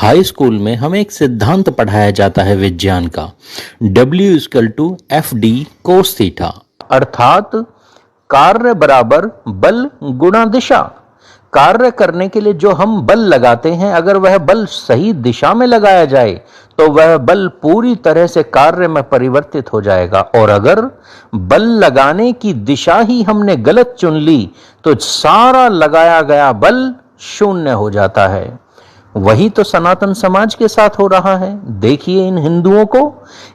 High school में हमें एक सिद्धांत पढ़ाया जाता है विज्ञान का, W=FD cos थीटा, अर्थात कार्य बराबर बल गुणा दिशा। कार्य करने के लिए जो हम बल लगाते हैं, अगर वह बल सही दिशा में लगाया जाए तो वह बल पूरी तरह से कार्य में परिवर्तित हो जाएगा, और अगर बल लगाने की दिशा ही हमने गलत चुन ली तो सारा लगाया गया बल शून्य हो जाता है। वही तो सनातन समाज के साथ हो रहा है। देखिए इन हिंदुओं को,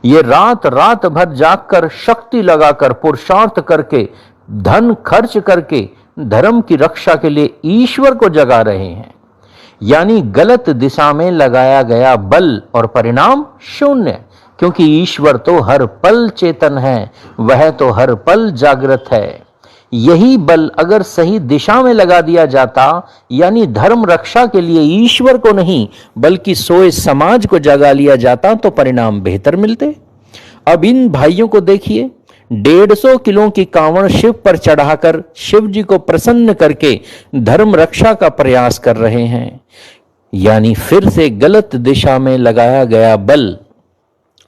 ये रात रात भर जागकर, शक्ति लगाकर, पुरुषार्थ करके, धन खर्च करके धर्म की रक्षा के लिए ईश्वर को जगा रहे हैं, यानी गलत दिशा में लगाया गया बल और परिणाम शून्य, क्योंकि ईश्वर तो हर पल चेतन है, वह तो हर पल जागृत है। यही बल अगर सही दिशा में लगा दिया जाता, यानी धर्म रक्षा के लिए ईश्वर को नहीं बल्कि सोए समाज को जगा लिया जाता, तो परिणाम बेहतर मिलते। अब इन भाइयों को देखिए, 150 किलो की कांवड़ शिव पर चढ़ाकर शिव जी को प्रसन्न करके धर्म रक्षा का प्रयास कर रहे हैं, यानी फिर से गलत दिशा में लगाया गया बल।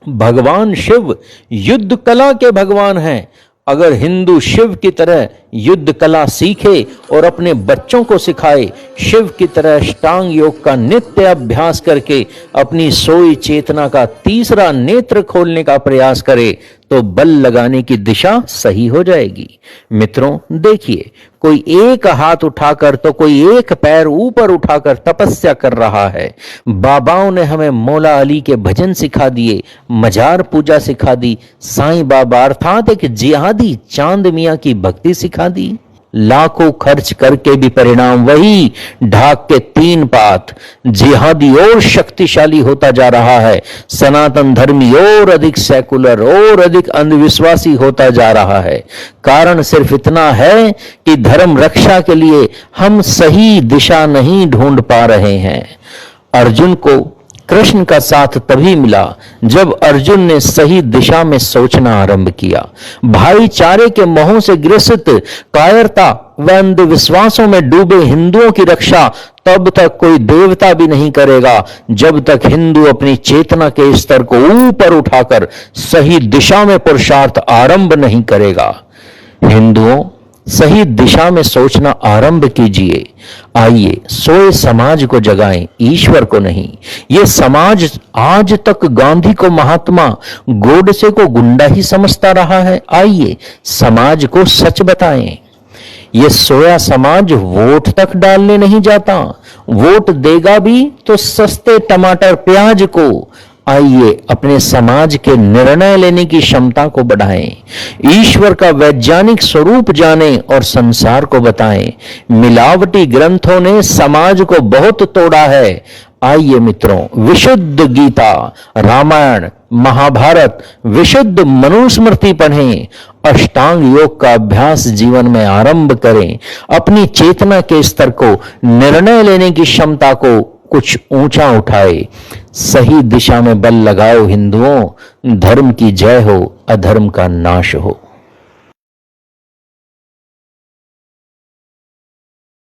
भगवान शिव युद्ध कला के भगवान हैं। अगर हिंदू शिव की तरह युद्ध कला सीखे और अपने बच्चों को सिखाए, शिव की तरह अष्टांग योग का नित्य अभ्यास करके अपनी सोई चेतना का तीसरा नेत्र खोलने का प्रयास करे, तो बल लगाने की दिशा सही हो जाएगी। मित्रों देखिए, कोई एक हाथ उठाकर तो कोई एक पैर ऊपर उठाकर तपस्या कर रहा है। बाबाओं ने हमें मौला अली के भजन सिखा दिए, मजार पूजा सिखा दी, साईं बाबा अर्थात एक जिहादी चांद मियां की भक्ति सिखा दी। लाखों खर्च करके भी परिणाम वही, ढाक के 3 पात। जिहादी और शक्तिशाली होता जा रहा है, सनातन धर्मी और अधिक सेकुलर और अधिक अंधविश्वासी होता जा रहा है। कारण सिर्फ इतना है कि धर्म रक्षा के लिए हम सही दिशा नहीं ढूंढ पा रहे हैं। अर्जुन को कृष्ण का साथ तभी मिला जब अर्जुन ने सही दिशा में सोचना आरंभ किया। भाईचारे के मोहों से ग्रसित, कायरता व अंधविश्वासों में डूबे हिंदुओं की रक्षा तब तक कोई देवता भी नहीं करेगा जब तक हिंदू अपनी चेतना के स्तर को ऊपर उठाकर सही दिशा में पुरुषार्थ आरंभ नहीं करेगा। हिंदुओं, सही दिशा में सोचना आरंभ कीजिए। आइए सोए समाज को जगाएं, ईश्वर को नहीं। ये समाज आज तक गांधी को महात्मा, गोडसे को गुंडा ही समझता रहा है। आइए समाज को सच बताएं। ये सोया समाज वोट तक डालने नहीं जाता, वोट देगा भी तो सस्ते टमाटर प्याज को। आइए अपने समाज के निर्णय लेने की क्षमता को बढ़ाएं, ईश्वर का वैज्ञानिक स्वरूप जानें और संसार को बताएं। मिलावटी ग्रंथों ने समाज को बहुत तोड़ा है। आइए मित्रों, विशुद्ध गीता, रामायण, महाभारत, विशुद्ध मनुस्मृति पढ़ें, अष्टांग योग का अभ्यास जीवन में आरंभ करें, अपनी चेतना के स्तर को, निर्णय लेने की क्षमता को कुछ ऊंचा उठाए। सही दिशा में बल लगाओ हिंदुओं, धर्म की जय हो, अधर्म का नाश हो।